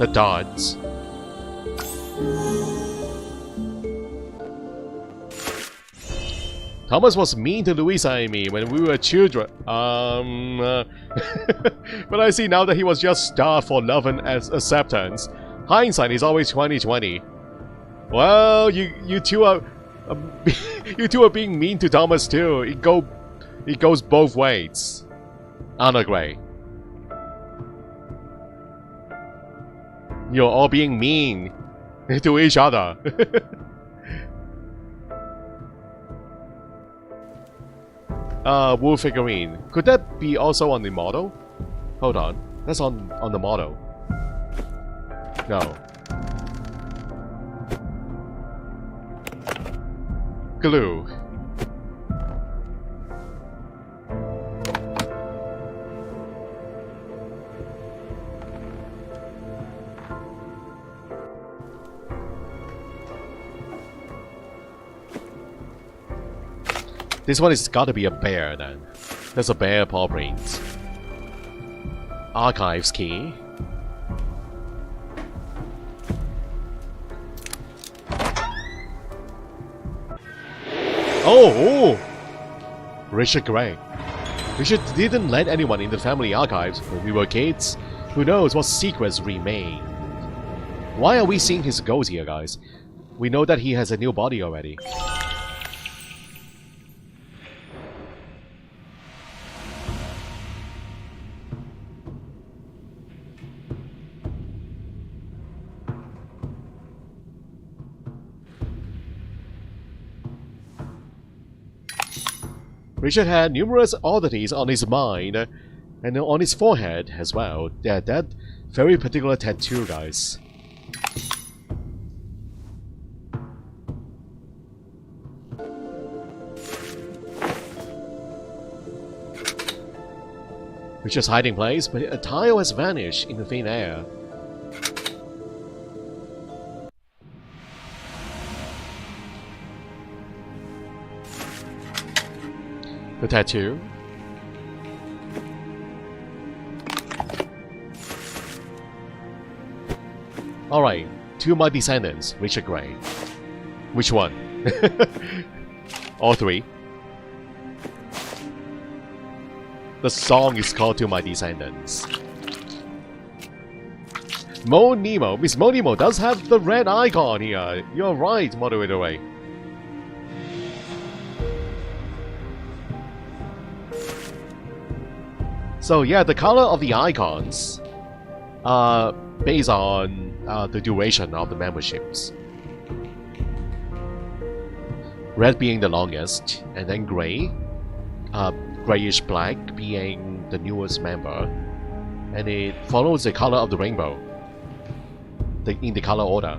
The darts. Thomas was mean to Louisa and me when we were children. But I see now that he was just starved for love and acceptance. Hindsight is always 20/20. Well, you two are you two are being mean to Thomas too. It goes both ways. Anna Gray. You're all being mean to each other. Wool figurine. Could that be also on the model? Hold on. That's on the model. No. Glue. This one has gotta be a bear then. There's a bear paw print. Archives key. Oh! Richard Gray. Richard didn't let anyone in the family archives when we were kids. Who knows what secrets remain. Why are we seeing his ghost here, guys? We know that he has a new body already. Richard had numerous oddities on his mind, and on his forehead as well. Yeah, that very particular tattoo, guys. Richard's hiding place, but a tile has vanished in the thin air. The tattoo. Alright, to my descendants, Richard Gray. Which one? All three. The song is called To My Descendants. Mo Nemo. Miss Mo Nemo does have the red icon here. You're right, Moderator Ray. So yeah, the color of the icons are based on the duration of the memberships. Red being the longest, and then gray, grayish black being the newest member, and it follows the color of the rainbow in the color order.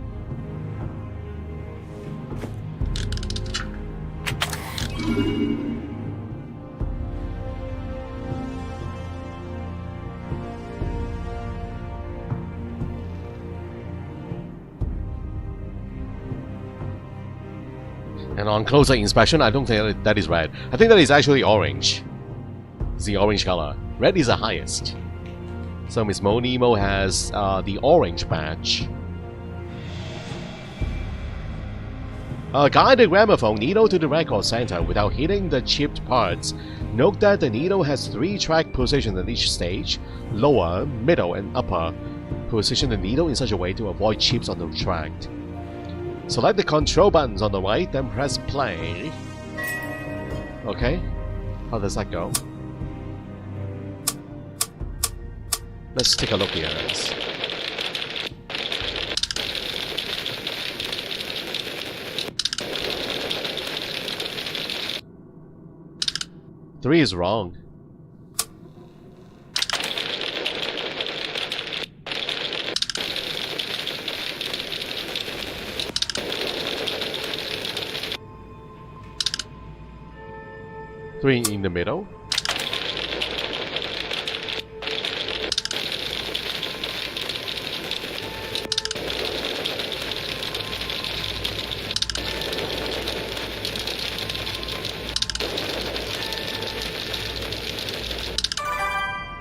And on closer inspection, I don't think that is red. I think that is actually orange. It's the orange color. Red is the highest. So Miss Mo Nemo has the orange badge. Guide the gramophone needle to the record center without hitting the chipped parts. Note that the needle has 3 track positions at each stage. Lower, middle, and upper. Position the needle in such a way to avoid chips on the track. Select the control buttons on the right, then press play. Okay, how does that go? Let's take a look here, guys. Three is wrong. Three in the middle.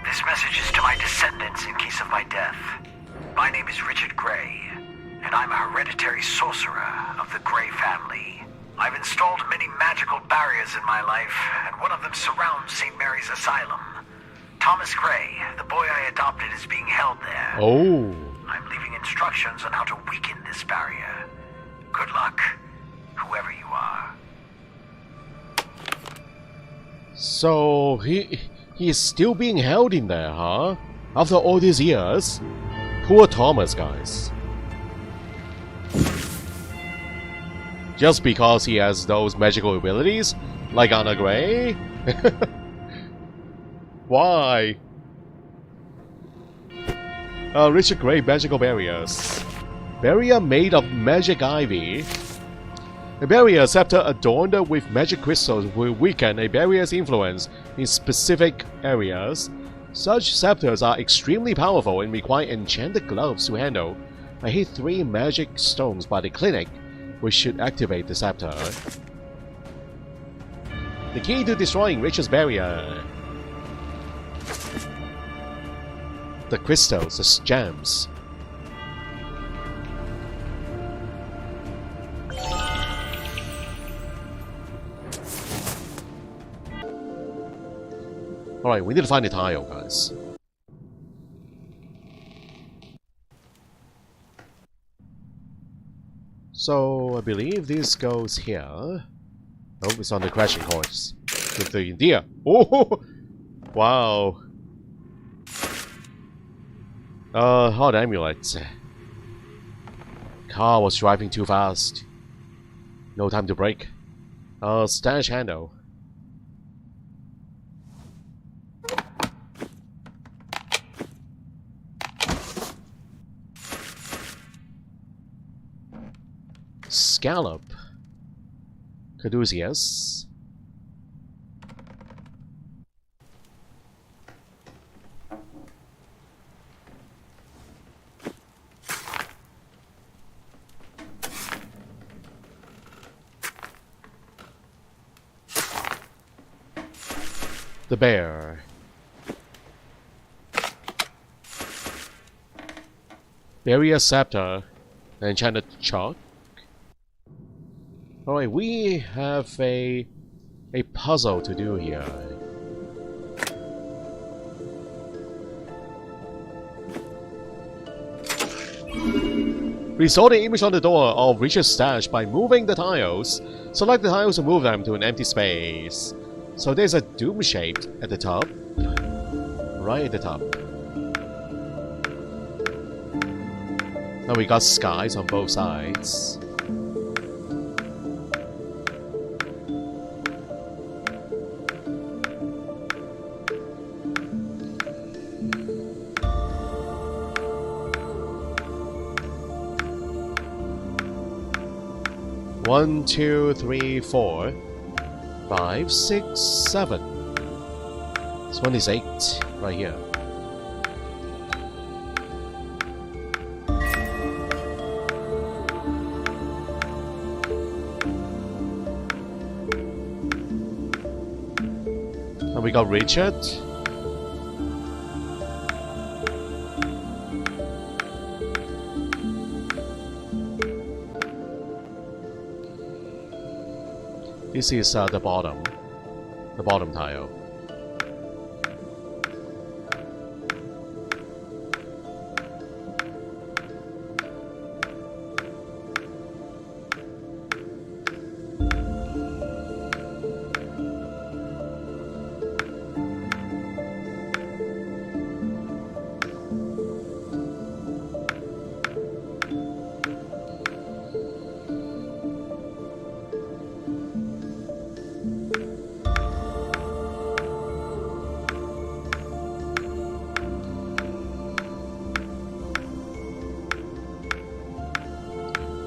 This message is to my descendants in case of my death. My name is Richard am a hereditary sorcerer of the Grey family. I've installed many magical barriers in my life, and one of them surrounds St. Mary's Asylum. Thomas Gray, the boy I adopted, is being held there. Oh. I'm leaving instructions on how to weaken this barrier. Good luck, whoever you are. So he is still being held in there, huh? After all these years? Poor Thomas, guys. Just because he has those magical abilities? Like Anna Gray? Why? Richard Gray magical barriers. Barrier made of magic ivy. A barrier scepter adorned with magic crystals will weaken a barrier's influence in specific areas. Such scepters are extremely powerful and require enchanted gloves to handle. I hit 3 magic stones by the clinic, which should activate the scepter. The key to destroying Richard's barrier. The crystals, the gems. Alright, we need to find the tile, guys. So, I believe this goes here. Oh, it's on the crashing course. With the deer. Oh! Wow. Hot amulet. Car was driving too fast. No time to brake. Stash handle. Scallop. Caduceus. The bear. Barrier scepter. Enchanted chalk. Alright, we have a puzzle to do here. Restore the image on the door of Richard's stash by moving the tiles. Select the tiles and move them to an empty space. So there's a doom shape at the top. Right at the top. Now we got skies on both sides. One, 2, 3, 4, 5, 6, 7. This one is 8 right here. And we got Richard. This is the bottom tile.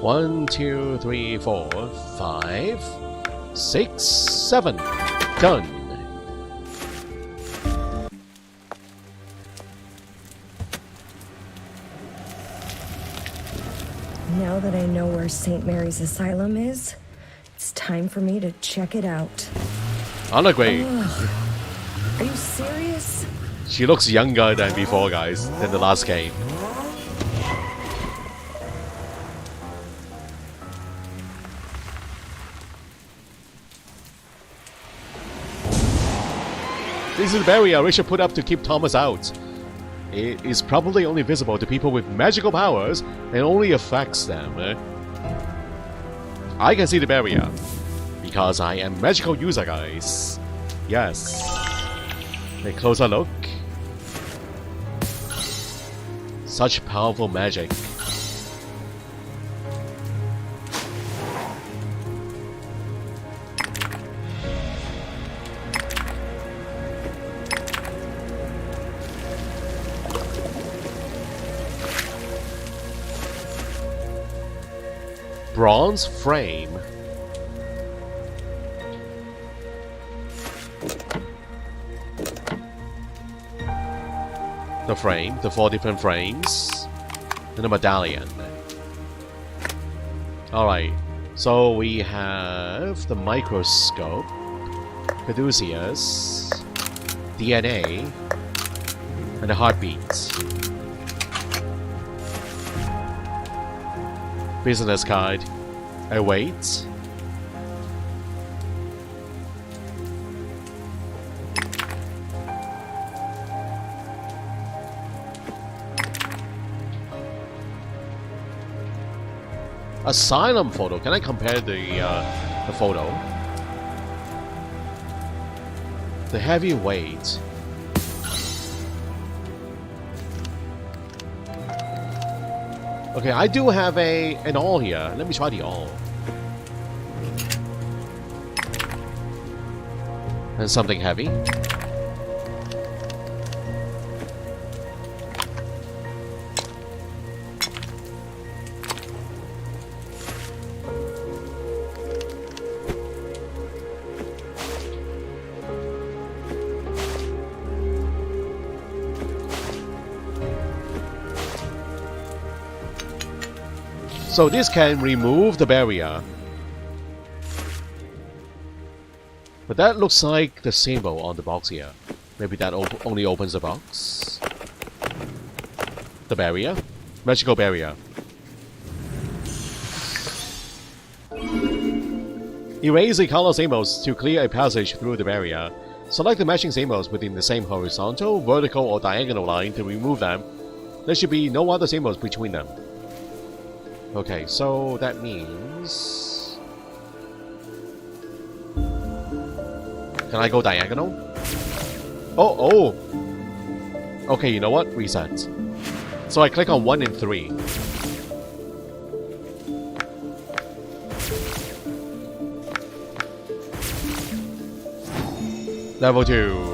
One, 2, 3, 4, 5, 6, 7. Done. Now that I know where St. Mary's Asylum is, it's time for me to check it out. Anna Gray. Are you serious? She looks younger than before, guys, than the last game. This is the barrier Richard put up to keep Thomas out. It is probably only visible to people with magical powers and only affects them. I can see the barrier because I am magical user, guys. Yes. A closer look. Such powerful magic. Bronze frame. The frame, the 4 different frames, and the medallion. Alright, so we have the microscope, caduceus, DNA, and the heartbeats. Business card. I wait. Asylum photo. Can I compare the photo? The heavy weight. Okay, I do have an all here. Let me try the all. And something heavy. So this can remove the barrier. But that looks like the symbol on the box here. Maybe that only opens the box. The barrier. Magical barrier. Erase the color symbols to clear a passage through the barrier. Select the matching symbols within the same horizontal, vertical, or diagonal line to remove them. There should be no other symbols between them. Okay, so that means... Can I go diagonal? Oh! Okay, you know what? Reset. So I click on 1 and 3. Level 2.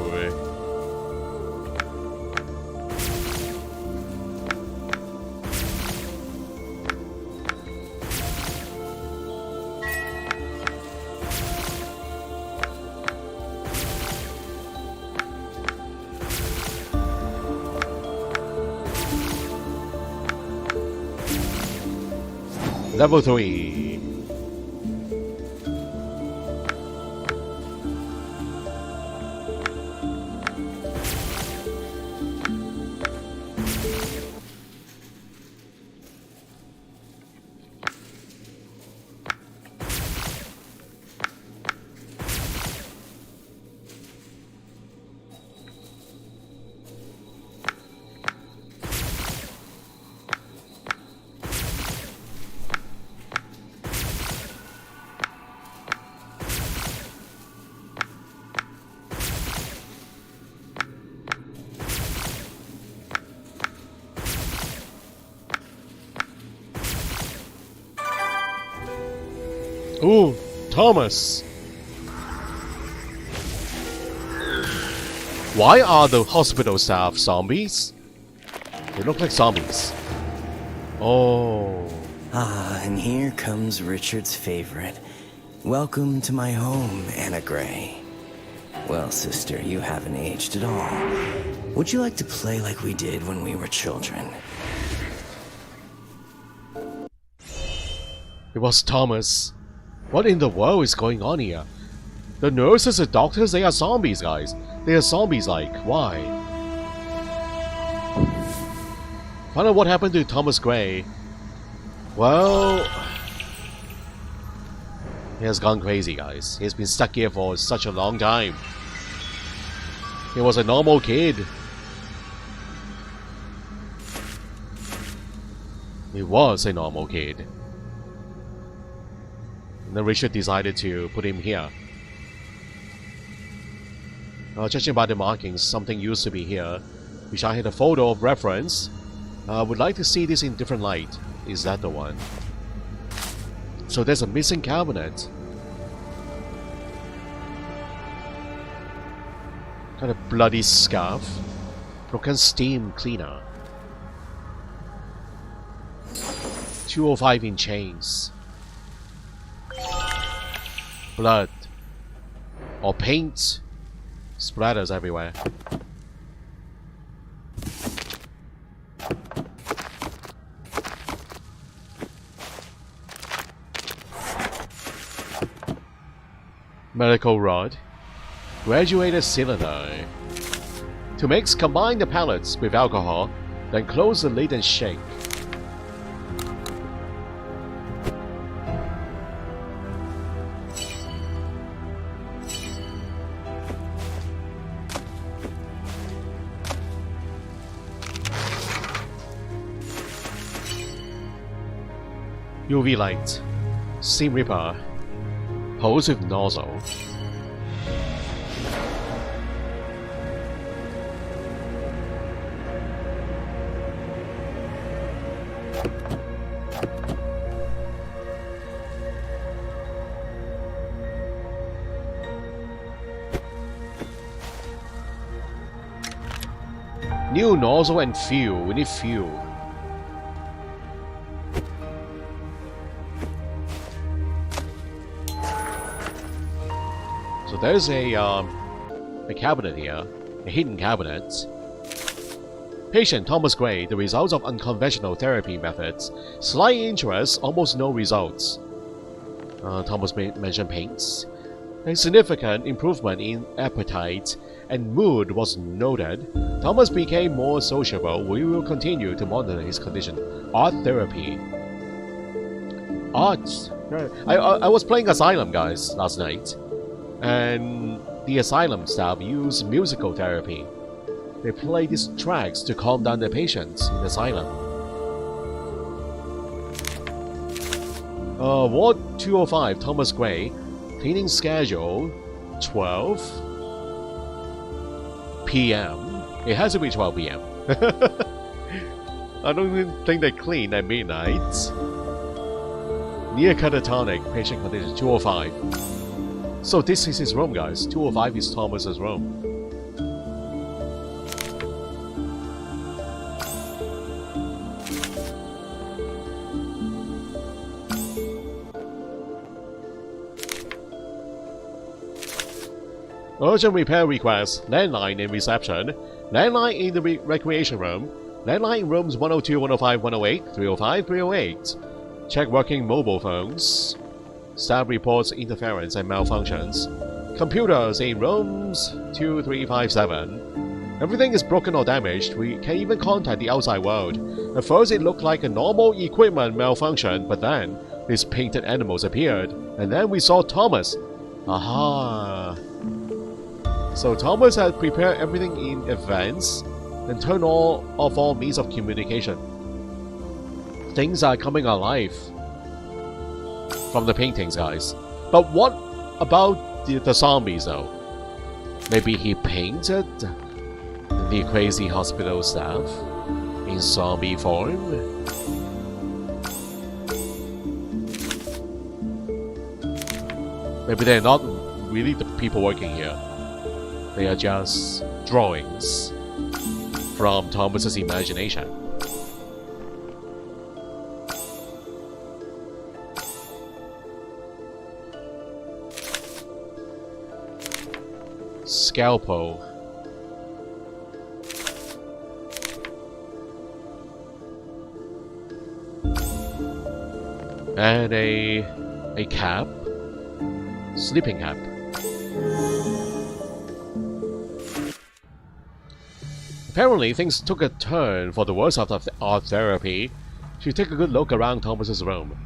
Level 3. Ooh, Thomas! Why are the hospital staff zombies? They look like zombies. Oh. Ah, and here comes Richard's favorite. Welcome to my home, Anna Gray. Well, sister, you haven't aged at all. Would you like to play like we did when we were children? It was Thomas. What in the world is going on here? The nurses and doctors, they are zombies, guys. They are zombies-like. Why? Find out what happened to Thomas Gray. Well... he has gone crazy, guys. He's been stuck here for such a long time. He was a normal kid. He was a normal kid. And then Richard decided to put him here. Judging by the markings, something used to be here, which I had a photo of reference. I would like to see this in different light. Is that the one? So there's a missing cabinet. Kind of bloody scarf. Broken steam cleaner. 205 in chains. Blood. Or paint. Splatters everywhere. Medical rod. Graduated cylinder. To mix, combine the pellets with alcohol, then close the lid and shake. UV light. Seam ripper. Hose with nozzle. New nozzle and fuel. We need fuel. So there's a cabinet here, a hidden cabinet. Patient Thomas Gray, the results of unconventional therapy methods. Slight interest, almost no results. Thomas mentioned paints. A significant improvement in appetite and mood was noted. Thomas became more sociable. We will continue to monitor his condition. Art therapy. Art. I was playing Asylum, guys, last night. And the Asylum staff use musical therapy. They play these tracks to calm down the patients in the Asylum. Ward 205, Thomas Gray. Cleaning schedule, 12 p.m. It has to be 12 p.m. I don't even think they clean at midnight. Near catatonic, patient condition 205. So this is his room, guys. 205 is Thomas's room. Urgent repair request. Landline in reception. Landline in the recreation room. Landline in rooms 102, 105, 108, 305, 308. Check working mobile phones. Staff reports interference and malfunctions. Computers in rooms 2, 3, 5, 7. Everything is broken or damaged. We can even contact the outside world. At first it looked like a normal equipment malfunction, but then these painted animals appeared. And then we saw Thomas. Aha! So Thomas had prepared everything in advance and turned off all means of communication. Things are coming alive from the paintings, guys. But what about the zombies, though? Maybe he painted the crazy hospital staff in zombie form? Maybe they're not really the people working here. They are just drawings from Thomas's imagination. Scalpel. And a cap. Sleeping cap. Apparently, things took a turn for the worse after art therapy. Should take a good look around Thomas's room.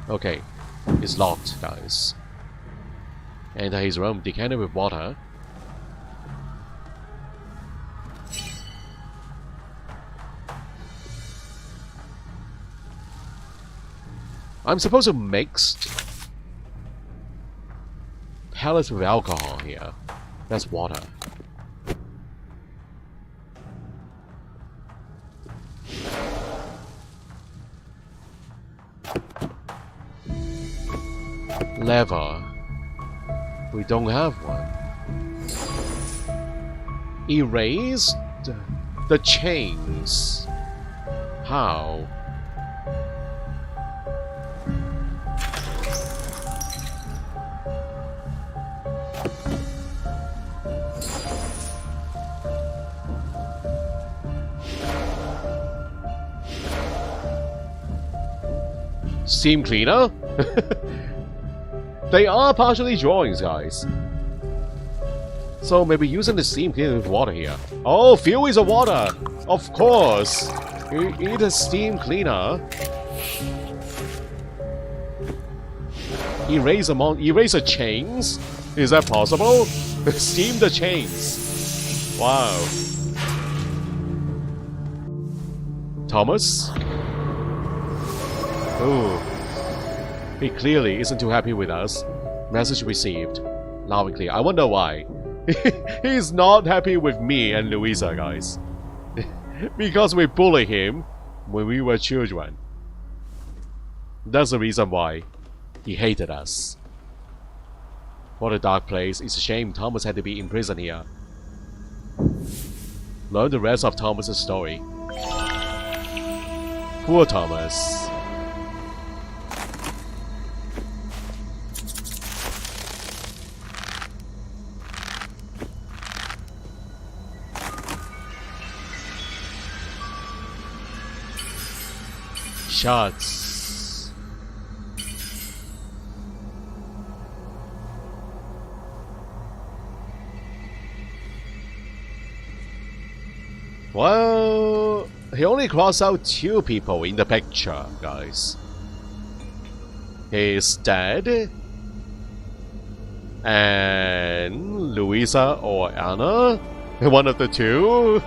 Okay, it's locked, guys. Enter his room, decanted with water. I'm supposed to mix pellets with alcohol here. That's water. Lever. We don't have one. Erase the chains. How? Steam cleaner? They are partially drawings, guys. So maybe using the steam cleaner with water here. Oh, fuel is a water! Of course! You need a steam cleaner. Erase the chains? Is that possible? Steam the chains. Wow. Thomas? Ooh. He clearly isn't too happy with us. Message received. Loud and clear. I wonder why. He's not happy with me and Louisa, guys. Because we bullied him when we were children. That's the reason why he hated us. What a dark place. It's a shame Thomas had to be in prison here. Learn the rest of Thomas's story. Poor Thomas. Shots. Well, he only crossed out 2 people in the picture, guys. He's dead. And Louisa or Anna? One of the 2?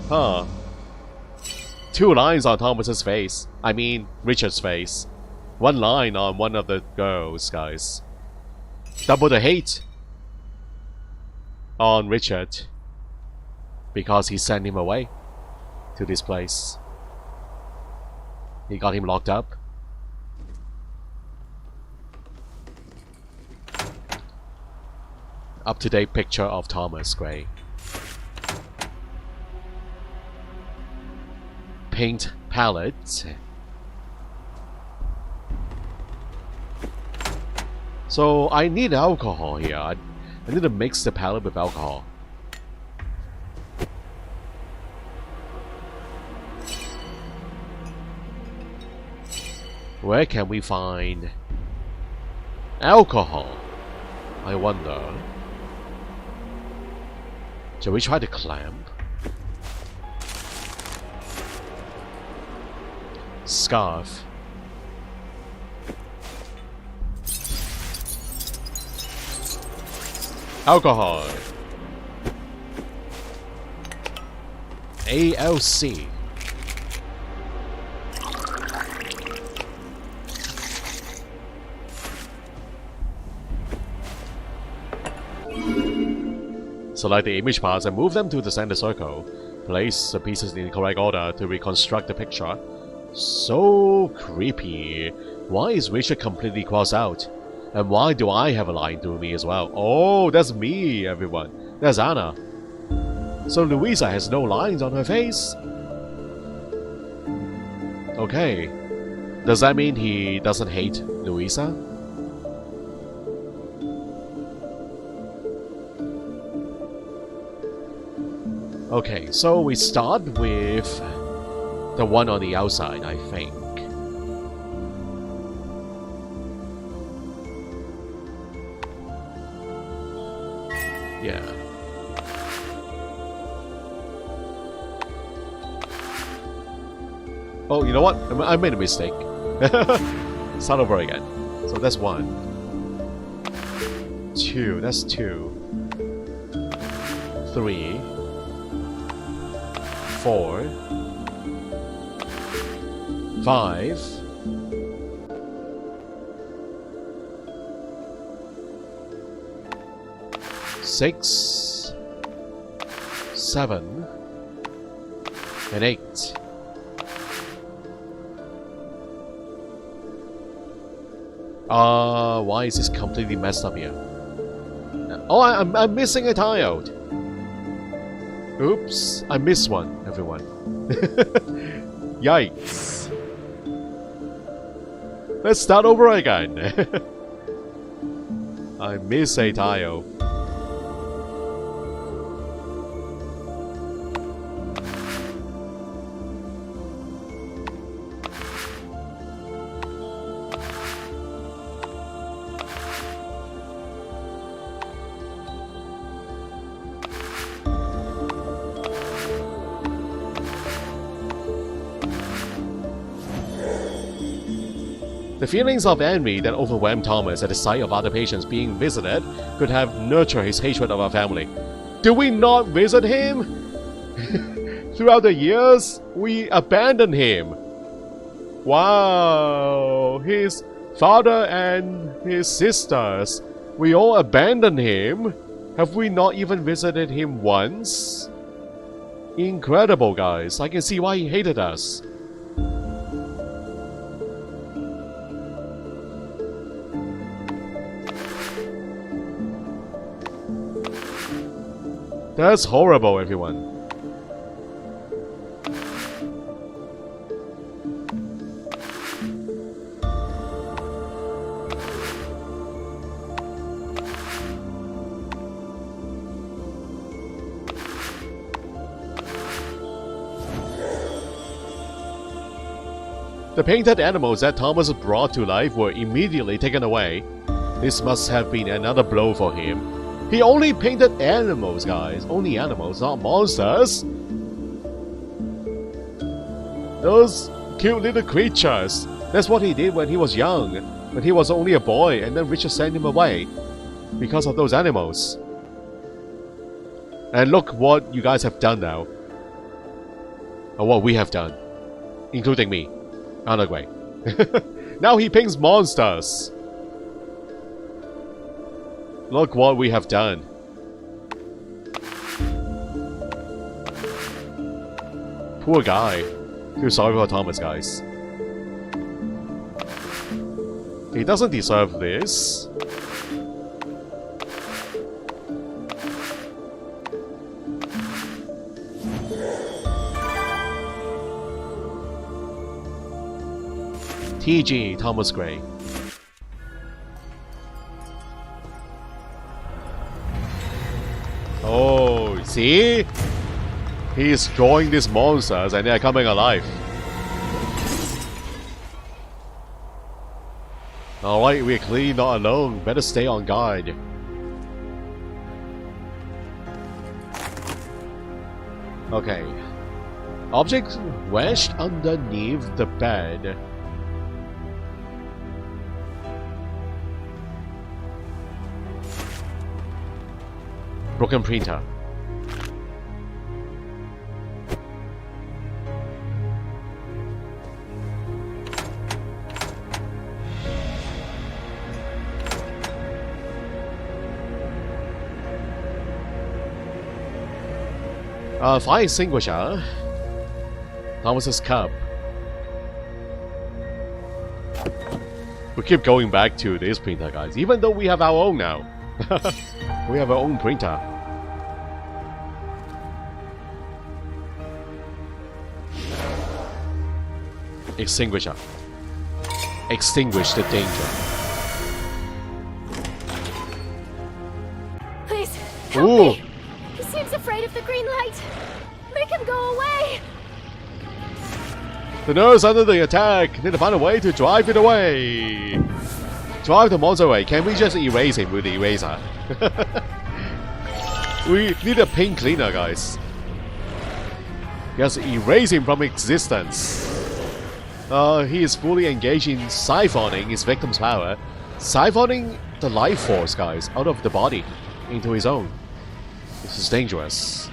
Huh. 2 lines on Thomas's face. I mean, Richard's face. 1 line on one of the girls, guys. Double the hate on Richard. Because he sent him away to this place. He got him locked up. Up-to-date picture of Thomas Gray. Paint palette. So I need alcohol here. I need to mix the palette with alcohol. Where can we find alcohol? I wonder. Shall we try the clamp? Scarf. Alcohol. ALC. Select the image parts and move them to the center circle. Place the pieces in the correct order to reconstruct the picture. So creepy. Why is Richard completely crossed out? And why do I have a line through me as well? Oh, that's me, everyone. That's Anna. So Louisa has no lines on her face? Okay. Does that mean he doesn't hate Louisa? Okay, so we start with the one on the outside, I think. Yeah. Oh, you know what? I made a mistake. Start over again. So that's 1. 2. That's 2. 3. 4. 5. 5. Six, 7, and 8. Why is this completely messed up here? Oh, I'm missing a tile. Oops, I missed one, everyone. Yikes. Let's start over again. I miss a tile. The feelings of envy that overwhelmed Thomas at the sight of other patients being visited could have nurtured his hatred of our family. Do we not visit him? Throughout the years, we abandoned him. Wow, his father and his sisters, we all abandoned him. Have we not even visited him once? Incredible, guys. I can see why he hated us. That's horrible, everyone. The painted animals that Thomas brought to life were immediately taken away. This must have been another blow for him. He only painted animals, guys. Only animals, not monsters. Those cute little creatures. That's what he did when he was young. When he was only a boy, and then Richard sent him away. Because of those animals. And look what you guys have done now. Or what we have done. Including me. Anna Gray. Now he paints monsters. Look what we have done. Poor guy. Feel sorry for Thomas, guys. He doesn't deserve this. TG Thomas Gray. Oh, see? He's drawing these monsters and they're coming alive. Alright, we're clearly not alone. Better stay on guard. Okay. Object wedged underneath the bed. Broken printer. Fire extinguisher. Thomas's cup. We keep going back to this printer, guys, even though we have our own now. We have our own printer. Extinguisher. Extinguish the danger. Please, help me. He seems afraid of the green light. Make him go away. The nurse under the attack. Need to find a way to drive it away. Drive the monster away. Can we just erase him with the eraser? We need a paint cleaner, guys. Just erase him from existence. He is fully engaged in siphoning his victim's power. Siphoning the life force, guys, out of the body into his own. This is dangerous.